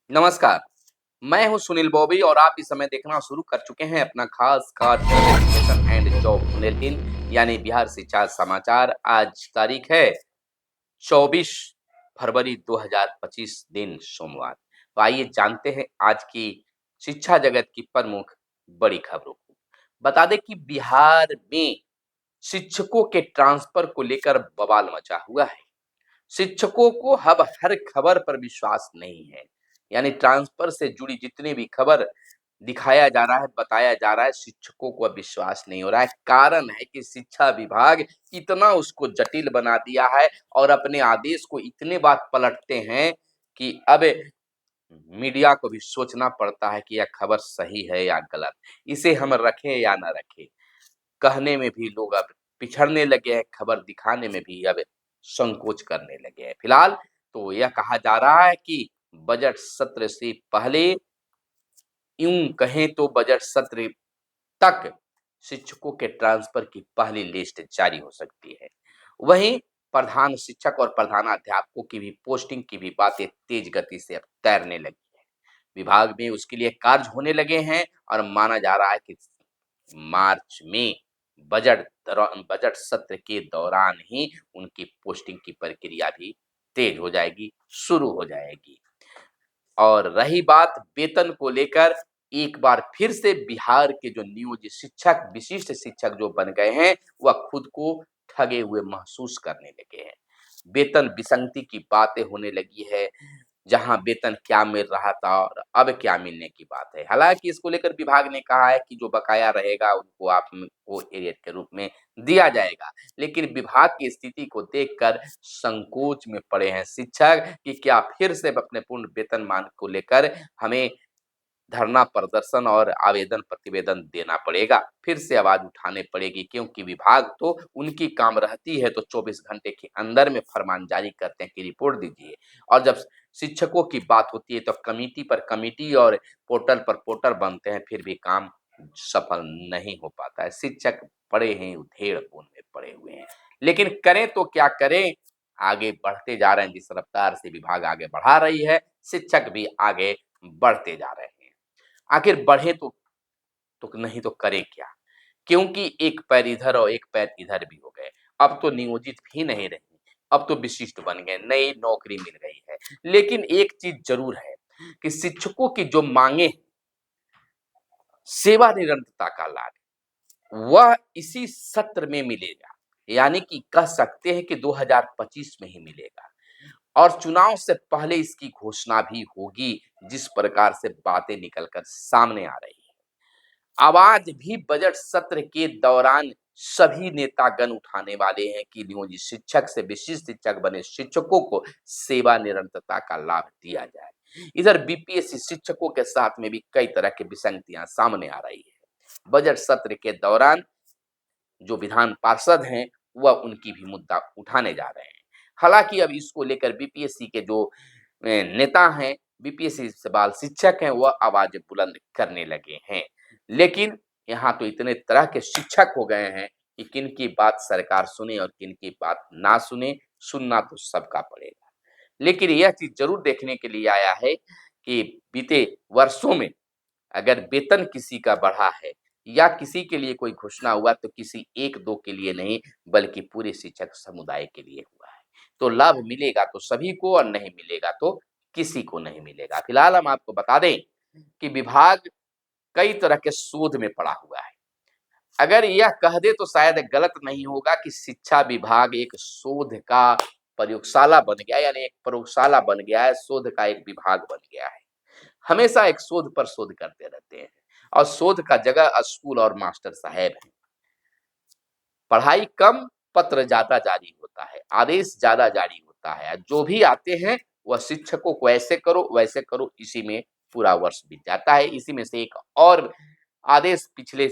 नमस्कार, मैं हूं सुनील बॉबी और आप इस समय देखना शुरू कर चुके हैं अपना खास general education and job bulletin यानी बिहार शिक्षा समाचार। आज तारीख है 24 फरवरी 2025 दिन सोमवार। तो आइए जानते हैं आज की शिक्षा जगत की प्रमुख बड़ी खबरों को। बता दें कि बिहार में शिक्षकों के ट्रांसफर को लेकर बवाल मचा हुआ है। शिक्षकों को अब हर खबर पर विश्वास नहीं है। यानी ट्रांसफर से जुड़ी जितनी भी खबर दिखाया जा रहा है, बताया जा रहा है, शिक्षकों को अब विश्वास नहीं हो रहा है। कारण है कि शिक्षा विभाग इतना उसको जटिल बना दिया है और अपने आदेश को इतने बार पलटते हैं कि अब मीडिया को भी सोचना पड़ता है कि यह खबर सही है या गलत, इसे हम रखें या ना रखें। कहने में भी लोग अब पिछड़ने लगे हैं, खबर दिखाने में भी अब संकोच करने लगे हैं। फिलहाल तो यह कहा जा रहा है कि बजट सत्र से पहले, यूं कहें तो बजट सत्र तक शिक्षकों के ट्रांसफर की पहली लिस्ट जारी हो सकती है। वहीं प्रधान शिक्षक और प्रधानाध्यापकों की भी पोस्टिंग की भी बातें तेज गति से अब तैरने लगी है। विभाग में उसके लिए कार्य होने लगे हैं और माना जा रहा है कि मार्च में बजट सत्र के दौरान ही उनकी पोस्टिंग की प्रक्रिया भी तेज हो जाएगी, शुरू हो जाएगी। और रही बात वेतन को लेकर, एक बार फिर से बिहार के जो नियोजित शिक्षक, विशिष्ट शिक्षक जो बन गए हैं, वह खुद को ठगे हुए महसूस करने लगे हैं। वेतन विसंगति की बातें होने लगी है, जहां वेतन क्या मिल रहा था और अब क्या मिलने की बात है। हालांकि इसको लेकर विभाग ने कहा है कि जो बकाया रहेगा उनको आपको एरियर के रूप में दिया जाएगा। लेकिन विभाग की स्थिति को देखकर संकोच में पड़े हैं शिक्षक कि क्या फिर से अपने पूर्ण वेतन मान को लेकर हमें धरना प्रदर्शन और आवेदन प्रतिवेदन देना पड़ेगा, फिर से आवाज उठाने पड़ेगी, क्योंकि विभाग तो उनकी काम रहती है तो 24 घंटे के अंदर में फरमान जारी करते हैं कि रिपोर्ट दीजिए। और जब शिक्षकों की बात होती है तो कमेटी पर कमेटी और पोर्टल पर पोर्टल बनते हैं, फिर भी काम सफल नहीं हो पाता है। शिक्षक पड़े हैं उधेड़ बुन में पड़े हुए हैं। लेकिन करें तो क्या करें, आगे बढ़ते जा रहे हैं। जिस रफ्तार से विभाग आगे बढ़ा रही है, शिक्षक भी आगे बढ़ते जा रहे हैं। आखिर बढ़े तो नहीं तो करें क्या? क्योंकि एक पैर इधर और एक पैर इधर भी हो गए। अब तो नियोजित भी नहीं रहे, अब तो विशिष्ट बन गए, नई नौकरी मिल गई है। लेकिन एक चीज जरूर है कि शिक्षकों की जो मांगे, सेवा निरंतरता का लाभ, वह इसी सत्र में मिलेगा। यानी कि कह सकते हैं कि 2025 में ही मिलेगा और चुनाव से पहले इसकी घोषणा भी होगी। जिस प्रकार से बातें निकलकर सामने आ रही है, आवाज भी बजट सत्र के दौरान सभी नेतागण उठाने वाले हैं कि नियोजित शिक्षक से विशिष्ट शिक्षक बने शिक्षकों को सेवा निरंतरता का लाभ दिया जाए। इधर बीपीएससी शिक्षकों के साथ में भी कई तरह की विसंगतियां सामने आ रही है। बजट सत्र के दौरान जो विधान पार्षद हैं, वह उनकी भी मुद्दा उठाने जा रहे हैं। हालांकि अब इसको लेकर बीपीएससी के जो नेता हैं, बीपीएससी से बाल शिक्षक हैं, वह आवाज बुलंद करने लगे हैं। लेकिन यहाँ तो इतने तरह के शिक्षक हो गए हैं कि किनकी बात सरकार सुने और किनकी बात ना सुने, सुनना तो सबका पड़ेगा। लेकिन यह चीज जरूर देखने के लिए आया है कि बीते वर्षों में अगर वेतन किसी का बढ़ा है या किसी के लिए कोई घोषणा हुआ तो किसी एक दो के लिए नहीं, बल्कि पूरे शिक्षक समुदाय के लिए हुआ है। तो लाभ मिलेगा तो सभी को और नहीं मिलेगा तो किसी को नहीं मिलेगा। फिलहाल हम आपको बता दें कि विभाग कई तरह के शोध में पड़ा हुआ है। अगर यह कह दे तो शायद गलत नहीं होगा कि शिक्षा विभाग एक शोध का प्रयोगशाला बन गया, यानी एक प्रयोगशाला बन गया है, शोध का एक विभाग बन गया है। हमेशा एक शोध पर शोध करते रहते हैं और शोध का जगह स्कूल और मास्टर साहब हैं। पढ़ाई कम, पत्र ज्यादा जारी होता है, आदेश ज्यादा जारी होता है। जो भी आते हैं वह शिक्षकों को ऐसे करो वैसे करो, इसी में पूरा वर्ष बीत जाता है। इसी में से एक और आदेश पिछले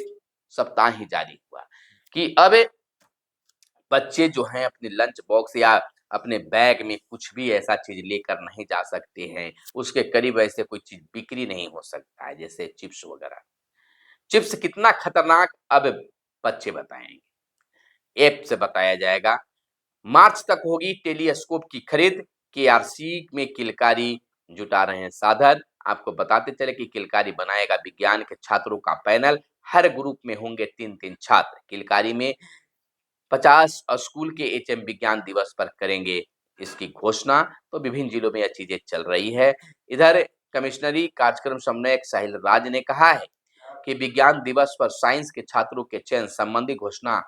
सप्ताह ही जारी हुआ कि अब बच्चे जो हैं अपने लंच बॉक्स या अपने बैग में कुछ भी ऐसा चीज लेकर नहीं जा सकते हैं। उसके करीब ऐसे कोई चीज बिक्री नहीं हो सकता है, जैसे चिप्स वगैरह। चिप्स कितना खतरनाक अब बच्चे बताएंगे, ऐप से बताया जाएगा। मार्च तक होगी टेलीस्कोप की खरीद, केआरसी में किलकारी जुटा रहे हैं साधन। आपको बताते चले कि किलकारी बनाएगा विज्ञान के छात्रों का पैनल, हर ग्रुप में होंगे 3-3 छात्र। किलकारी में 50 स्कूल के एचएम विज्ञान दिवस पर करेंगे इसकी घोषणा। तो विभिन्न जिलों में यह चीजें चल रही है। इधर कमिश्नरी कार्यक्रम समन्वयक साहिल राज ने कहा है कि विज्ञान दिवस पर साइंस के छात्रों के चयन संबंधी घोषणा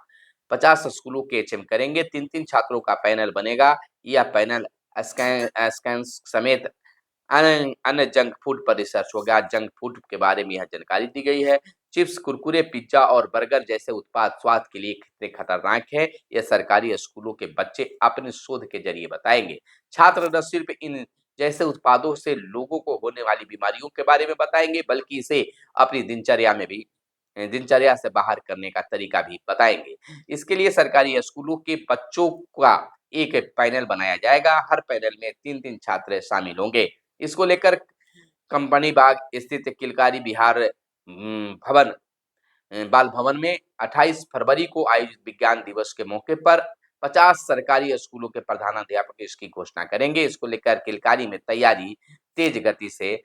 50 स्कूलों के एचएम करेंगे। 3-3 छात्रों का पैनल बनेगा। यह पैनल स्कैन समेत अन्य जंक फूड पर रिसर्च होगा। जंक फूड के बारे में यह जानकारी दी गई है। चिप्स, कुरकुरे, पिज्जा और बर्गर जैसे उत्पाद स्वास्थ्य के लिए कितने खतरनाक है, यह सरकारी स्कूलों के बच्चे अपने शोध के जरिए बताएंगे। छात्र न सिर्फ इन जैसे उत्पादों से लोगों को होने वाली बीमारियों के बारे में बताएंगे, बल्कि इसे अपनी दिनचर्या से बाहर करने का तरीका भी बताएंगे। इसके लिए सरकारी स्कूलों के बच्चों का एक पैनल बनाया जाएगा। हर पैनल में 3-3 छात्र शामिल होंगे। इसको लेकर कंपनी बाग स्थित किलकारी बिहार भवन बाल भवन में 28 फरवरी को आयोजित विज्ञान दिवस के मौके पर 50 सरकारी स्कूलों के प्रधानाध्यापक इसकी घोषणा करेंगे। इसको लेकर किलकारी में तैयारी तेज गति से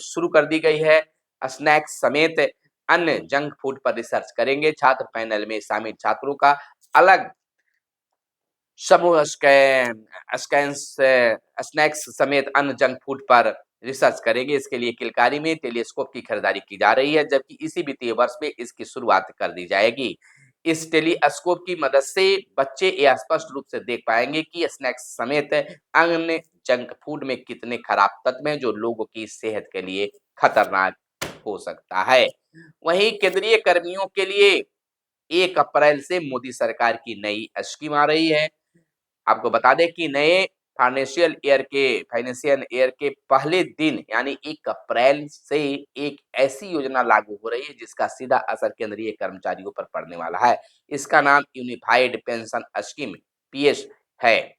शुरू कर दी गई है। स्नैक्स समेत अन्य जंक फूड पर रिसर्च करेंगे। छात्र पैनल में शामिल छात्रों का अलग समूह स्नैक्स समेत अन्य जंक फूड पर रिसर्च करेंगे। इसके लिए किलकारी में टेलीस्कोप की खरीदारी की जा रही है, जबकि इसी वित्तीय वर्ष में इसकी शुरुआत कर दी जाएगी। इस टेलीस्कोप की मदद से बच्चे यह स्पष्ट रूप से देख पाएंगे कि स्नैक्स समेत अन्य जंक फूड में कितने खराब तत्व हैं जो लोगों की सेहत के लिए खतरनाक हो सकता है। वहीं केंद्रीय कर्मियों के लिए 1 अप्रैल से मोदी सरकार की नई स्कीम आ रही है। आपको बता दें कि नए फाइनेंशियल ईयर के पहले दिन यानी 1 अप्रैल से एक ऐसी योजना लागू हो रही है जिसका सीधा असर केंद्रीय कर्मचारियों पर पड़ने वाला है। इसका नाम यूनिफाइड पेंशन स्कीम पीएस है।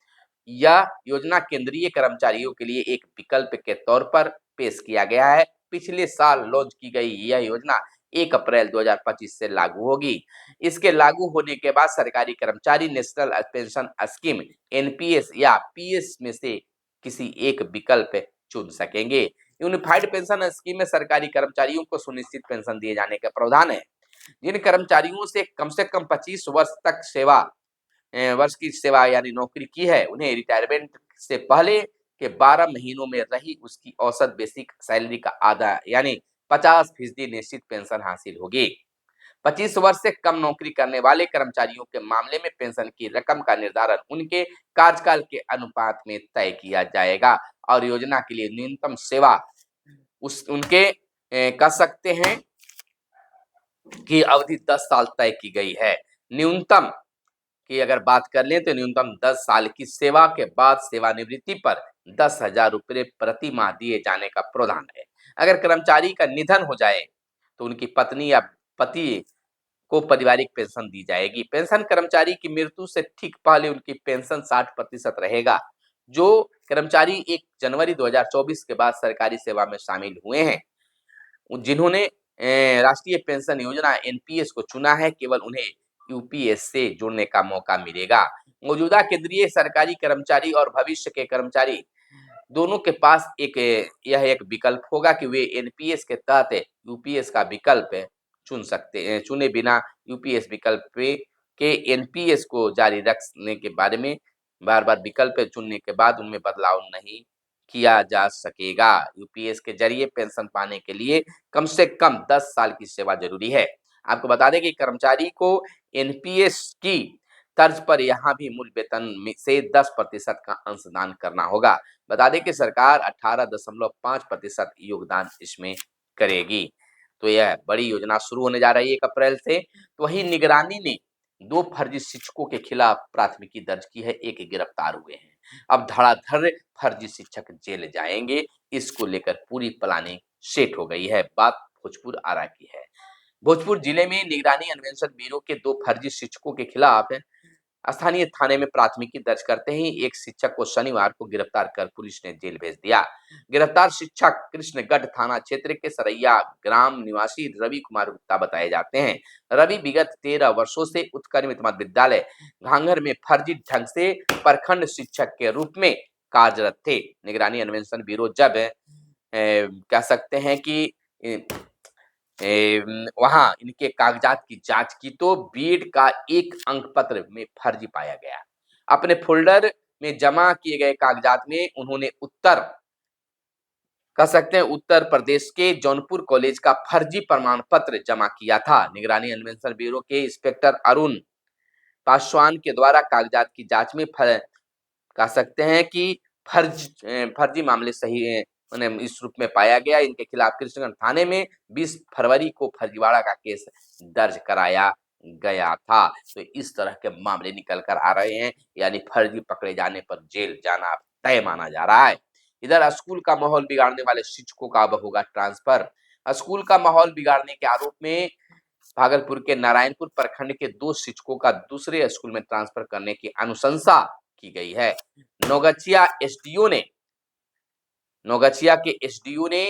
यह योजना केंद्रीय कर्मचारियों के लिए एक विकल्प के तौर पर पेश किया गया है। पिछले साल लॉन्च की गई यह योजना 1 अप्रैल 2025 से लागू होगी। इसके लागू होने के बाद सरकारी कर्मचारी नेशनल पेंशन स्कीम एनपीएस या पीएस में से किसी एक विकल्प चुन सकेंगे। यूनिफाइड पेंशन स्कीम में सरकारी कर्मचारियों को सुनिश्चित पेंशन दिए जाने का प्रावधान है। जिन कर्मचारियों से कम 25 वर्ष की सेवा यानी नौकरी की है, उन्हें रिटायरमेंट से पहले के 12 महीनों में रही उसकी औसत बेसिक सैलरी का आधा यानी 50% निश्चित पेंशन हासिल होगी। 25 वर्ष से कम नौकरी करने वाले कर्मचारियों के मामले में पेंशन की रकम का निर्धारण उनके कार्यकाल के अनुपात में तय किया जाएगा और योजना के लिए न्यूनतम सेवा उनके कह सकते हैं कि अवधि 10 साल तय की गई है। न्यूनतम की अगर बात कर लें तो न्यूनतम 10 साल की सेवा के बाद सेवानिवृत्ति पर 10,000 रुपये प्रति माह दिए जाने का प्रावधान है। अगर कर्मचारी का निधन हो जाए तो उनकी पत्नी या पति को पारिवारिक पेंशन दी जाएगी। पेंशन कर्मचारी की मृत्यु से ठीक पहले उनकी पेंशन 60% रहेगा। जो कर्मचारी 1 जनवरी 2024 के बाद सरकारी सेवा में शामिल हुए हैं, जिन्होंने राष्ट्रीय पेंशन योजना एनपीएस को चुना है, केवल उन्हें यूपीएस से जुड़ने का मौका मिलेगा। मौजूदा केंद्रीय सरकारी कर्मचारी और भविष्य के कर्मचारी दोनों के पास यह एक विकल्प होगा कि वे एनपीएस के तहत यूपीएस का विकल्प चुने बिना यूपीएस विकल्प के एनपीएस को जारी रखने के बारे में बार-बार विकल्प चुनने के बाद उनमें बदलाव नहीं किया जा सकेगा। यूपीएस के जरिए पेंशन पाने के लिए कम से कम 10 साल की सेवा जरूरी है। आपको बता दें कि कर्मचारी को एनपीएस की तर्ज पर यहाँ भी मूल वेतन से 10% का अंशदान करना होगा। बता दें कि सरकार 18.5% योगदान इसमें करेगी। तो यह बड़ी योजना शुरू होने जा रही है 1 अप्रैल से। तो वहीं निगरानी ने 2 फर्जी शिक्षकों के खिलाफ प्राथमिकी दर्ज की है, 1 गिरफ्तार हुए हैं। अब धड़ाधड़ फर्जी शिक्षक जेल जाएंगे, इसको लेकर पूरी प्लानिंग सेट हो गई है। बात भोजपुर आरा की है। भोजपुर जिले में निगरानी अन्वेषण ब्यूरो के 2 फर्जी शिक्षकों के खिलाफ स्थानीय थाने में प्राथमिकी दर्ज करते ही एक शिक्षक को शनिवार को गिरफ्तार कर पुलिस ने जेल भेज दिया। गिरफ्तार शिक्षक कृष्णगढ़ थाना क्षेत्र के सरैया ग्राम निवासी रवि कुमार गुप्ता बताए जाते हैं। रवि विगत 13 वर्षों से उत्क्रमित मध्य विद्यालय घांघर में फर्जी ढंग से प्रखंड शिक्षक के रूप में कार्यरत थे। निगरानी अन्वेषण ब्यूरो जब कह सकते हैं कि वहाँ इनके कागजात की जाँच की तो बीएड का एक अंक पत्र में फर्जी पाया गया। अपने फ़ोल्डर में जमा किए गए कागजात में उन्होंने कह सकते हैं उत्तर प्रदेश के जौनपुर कॉलेज का फर्जी प्रमाण पत्र जमा किया था। निगरानी अन्वेषण ब्यूरो के इंस्पेक्टर अरुण पासवान के द्वारा कागजात की जाँच में कह सकते हैं कि फर्जी मामले सही माने इस रूप में पाया गया। इनके खिलाफ कृष्णगंज थाने में 20 फरवरी को फर्जीवाड़ा का केस दर्ज कराया गया था। तो इस तरह के मामले निकल कर आ रहे हैं, यानी फर्जी पकड़े जाने पर जेल जाना तय माना जा रहा है। इधर स्कूल का माहौल बिगाड़ने वाले शिक्षकों का अब होगा ट्रांसफर। स्कूल का माहौल बिगाड़ने के आरोप में भागलपुर के नारायणपुर प्रखंड के 2 शिक्षकों का दूसरे स्कूल में ट्रांसफर करने की अनुशंसा की गई है। नौगछिया एसडीओ ने नौगछिया के एसडीओ ने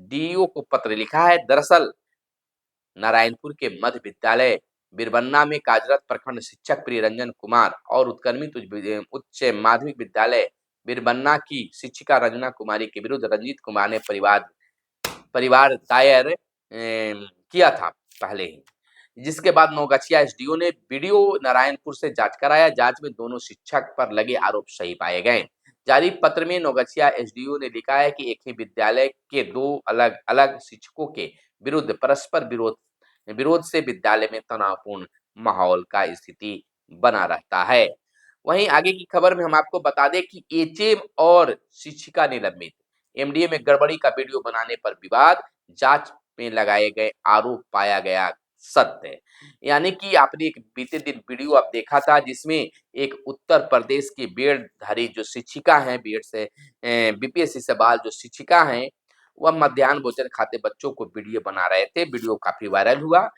डीईओ को पत्र लिखा है। दरअसल नारायणपुर के मध्य विद्यालय बिरबन्ना में कार्यरत प्रखंड शिक्षक प्रियरंजन कुमार और उत्क्रमित उच्च माध्यमिक विद्यालय बिरबन्ना की शिक्षिका रंजना कुमारी के विरुद्ध रंजीत कुमार ने परिवार दायर किया था पहले ही, जिसके बाद नौगछिया एसडीओ ने बीडीओ नारायणपुर से जांच कराया। जांच में दोनों शिक्षक पर लगे आरोप सही पाए गए। जारी पत्र में नौगछिया एसडीओ ने लिखा है कि एक ही विद्यालय के 2 अलग-अलग शिक्षकों के विरुद्ध परस्पर विरोध से विद्यालय में तनावपूर्ण माहौल का स्थिति बना रहता है। वहीं आगे की खबर में हम आपको बता दें कि एचएम और शिक्षिका निलंबित। एमडीए में गड़बड़ी का वीडियो बनाने पर विवाद, जांच में लगाए गए आरोप पाया गया सत्य। यानी कि आपने एक बीते दिन वीडियो आप देखा था जिसमें एक उत्तर प्रदेश की बीएडधारी जो शिक्षिका हैं, बीएड से बीपीएससी से बहाल जो शिक्षिका हैं, वह मध्याह्न भोजन खाते बच्चों को वीडियो बना रहे थे। वीडियो काफ़ी वायरल हुआ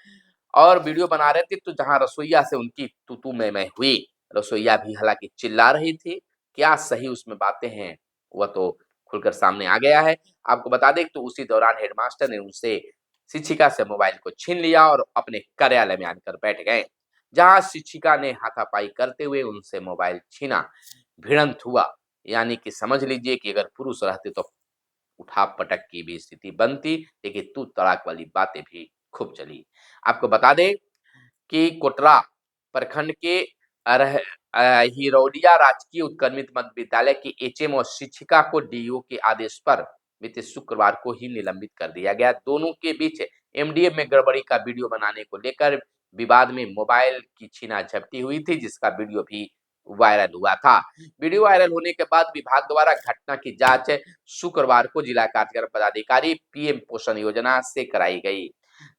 और वीडियो बना रहे थे तो जहाँ रसोइया से उनकी तू-तू मैं-मैं हुई। रसोइया भी हालाँकि चिल्ला रही थी। क्या सही उसमें बातें हैं, वह तो खुलकर सामने आ गया है। आपको बता दें तो उसी दौरान हेडमास्टर ने उनसे शिक्षिका से मोबाइल को छीन लिया और अपने कार्यालय में आकर बैठ गए। जहाँ शिक्षिका ने हाथापाई करते हुए उनसे मोबाइल छीना। भिड़ंत हुआ, यानी कि समझ लीजिए कि अगर पुरुष रहते तो उठा-पटक की भी स्थिति बनती, लेकिन तू-तड़ाक वाली बातें भी खूब चली। आपको बता दें कि कोटरा प्रखंड के हिरौलिया राजकीय उत्क्रमित मध्य विद्यालय के एचएम और शिक्षिका को डीईओ के आदेश पर बीते शुक्रवार को ही निलंबित कर दिया गया। दोनों के बीच एमडीए में गड़बड़ी का वीडियो बनाने को लेकर विवाद में मोबाइल की छीना-झपटी हुई थी, जिसका वीडियो भी वायरल हुआ था। वीडियो वायरल होने के बाद विभाग द्वारा घटना की जांच शुक्रवार को जिला कार्यक्रम पदाधिकारी पीएम पोषण योजना से कराई गई।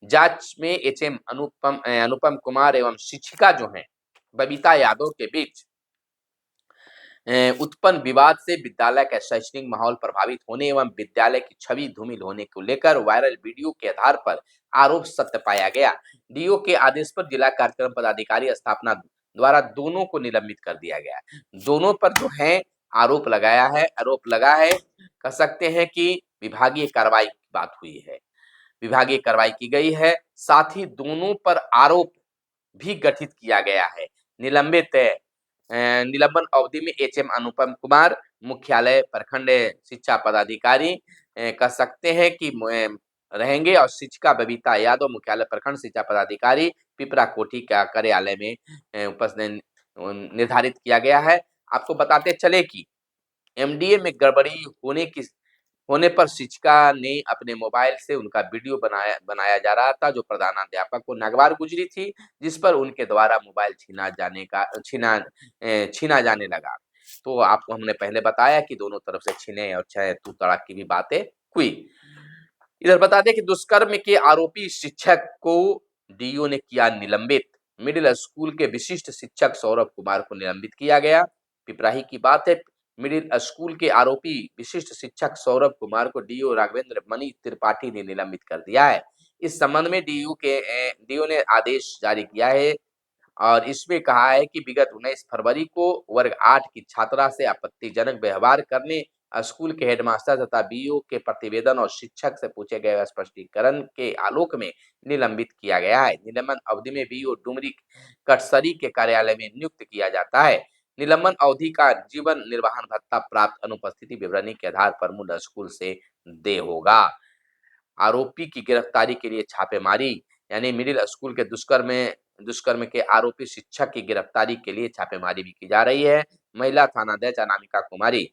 जांच में एचएम अनुपम कुमार एवं शिक्षिका जो हैं बबीता यादव के बीच उत्पन्न विवाद से विद्यालय का शैक्षणिक माहौल प्रभावित होने एवं विद्यालय की छवि धूमिल होने को लेकर वायरल वीडियो के आधार पर आरोप सत्य पाया गया। डीओ के आदेश पर जिला कार्यक्रम पदाधिकारी स्थापना द्वारा दोनों को निलंबित कर दिया गया। दोनों पर जो है आरोप लगा है, कह सकते हैं कि विभागीय कार्रवाई की बात हुई है। विभागीय कार्रवाई की गई है, साथ ही दोनों पर आरोप भी गठित किया गया है। निलंबन अवधि में एचएम अनुपम कुमार मुख्यालय प्रखंड शिक्षा पदाधिकारी कह सकते हैं कि रहेंगे और शिक्षिका बबीता यादव मुख्यालय प्रखंड शिक्षा पदाधिकारी पिपरा कोठी का कार्यालय में उपस्थित निर्धारित किया गया है। आपको बताते चले कि एमडीए में गड़बड़ी होने पर शिक्षिका ने अपने मोबाइल से उनका वीडियो बनाया जा रहा था, जो प्रधानाध्यापक को नागवार गुजरी थी, जिस पर उनके द्वारा मोबाइल छीना जाने लगा। तो आपको हमने पहले बताया कि दोनों तरफ से छीने और चाहे तू-तड़ाक की भी बातें हुई। इधर बता दें कि दुष्कर्म के आरोपी शिक्षक को डीईओ ने किया निलंबित। मिडिल स्कूल के विशिष्ट शिक्षक सौरभ कुमार को निलंबित किया गया। पिपराही की बात है, मिडिल स्कूल के आरोपी विशिष्ट शिक्षक सौरभ कुमार को डीईओ राघवेंद्र मणि त्रिपाठी ने निलंबित कर दिया है। इस संबंध में डीईओ ने आदेश जारी किया है और इसमें कहा है कि विगत 19 फरवरी को वर्ग 8 की छात्रा से आपत्तिजनक व्यवहार करने, स्कूल के हेडमास्टर तथा बीईओ के प्रतिवेदन और शिक्षक से पूछे गए स्पष्टीकरण के आलोक में निलंबित किया गया है। निलंबन अवधि में बीईओ डुमरी कटसरी के कार्यालय में नियुक्त किया जाता है। निलंबन अवधि का जीवन निर्वाह भत्ता प्राप्त अनुपस्थिति विवरणी के आधार पर मूल स्कूल से देय होगा। आरोपी की गिरफ्तारी के लिए छापेमारी, यानी मिडिल स्कूल के दुष्कर्म के आरोपी शिक्षक की गिरफ्तारी के लिए छापेमारी भी की जा रही है। महिला थानाध्यक्ष अनामिका कुमारी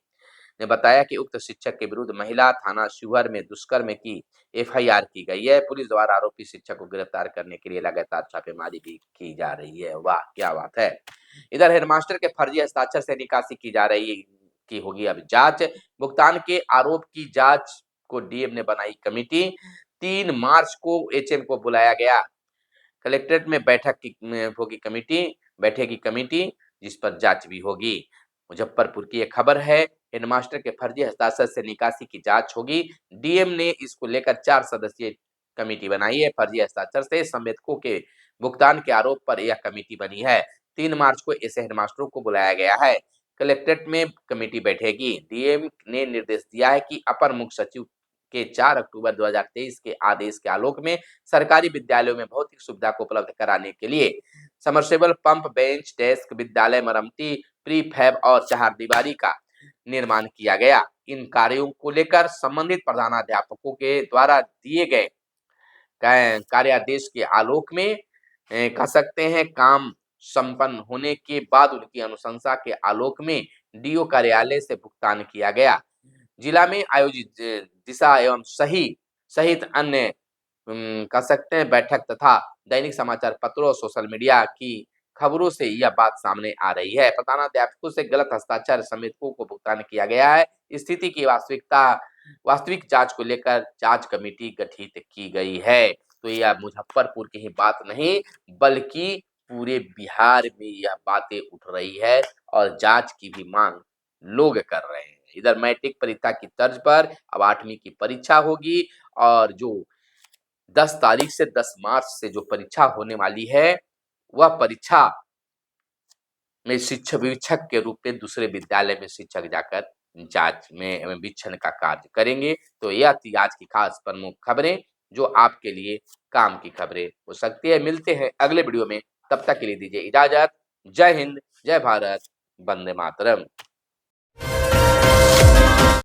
ने बताया कि उक्त शिक्षक के विरुद्ध महिला थाना शिवहर में दुष्कर्म की एफआईआर की गई है। पुलिस द्वारा आरोपी शिक्षक को गिरफ्तार करने के लिए लगातार छापेमारी भी की जा रही है। वाह क्या बात है। इधर हेडमास्टर के फर्जी हस्ताक्षर से निकासी की जा रही की होगी अब जांच। भुगतान के आरोप की जांच को डीएम ने बनाई कमेटी। 3 मार्च को एचएम को बुलाया गया। कलेक्ट्रेट में होगी कमेटी, बैठेगी कमेटी, जिस पर जांच भी होगी। मुजफ्फरपुर की एक खबर है, हेडमास्टर के फर्जी हस्ताक्षर से निकासी की जांच होगी। डीएम ने इसको लेकर 4 सदस्यीय कमेटी बनाई है। फर्जी हस्ताक्षर से संवेदकों के भुगतान के आरोप पर यह कमेटी बनी है। 3 मार्च को ऐसे हेडमास्टरों को बुलाया गया है। कलेक्ट्रेट में कमेटी बैठेगी। डीएम ने निर्देश दिया है कि अपर मुख्य सचिव के 4 अक्टूबर 2023 के आदेश के आलोक में सरकारी विद्यालयों में भौतिक सुविधा को उपलब्ध कराने के लिए समरसेबल पंप, बेंच, डेस्क, विद्यालय मरम्मती, प्री फैब और चहारदीवारी का निर्माण किया गया। इन कार्यों को लेकर संबंधित प्रधानाध्यापकों के द्वारा दिए गए कार्यादेश के आलोक में कह सकते हैं काम संपन्न होने के बाद उनकी अनुशंसा के आलोक में डीओ कार्यालय से भुगतान किया गया। जिला में आयोजित दिशा एवं सही सहित अन्य कह सकते हैं बैठक तथा दैनिक समाचार पत्रों और सोशल मीडिया की खबरों से यह बात सामने आ रही है। प्रधानाध्यापकों से गलत हस्ताक्षर समेतकों को भुगतान किया गया है। स्थिति की वास्तविक जांच को लेकर जांच कमेटी गठित की गई है। तो यह मुजफ्फरपुर की ही बात नहीं बल्कि पूरे बिहार में यह बातें उठ रही है और जांच की भी मांग लोग कर रहे हैं। इधर मैट्रिक परीक्षा की तर्ज पर अब 8वीं की परीक्षा होगी और जो 10 तारीख से 10 मार्च से जो परीक्षा होने वाली है, वह परीक्षा में शिक्षक के रूप में दूसरे विद्यालय में शिक्षक जाकर जांच में वीक्षण का कार्य करेंगे। तो यह थी आज की खास प्रमुख खबरें जो आपके लिए काम की खबरें हो सकती है। मिलते हैं अगले वीडियो में, तब तक के लिए दीजिए इजाजत। जय हिंद, जय भारत, वंदे मातरम।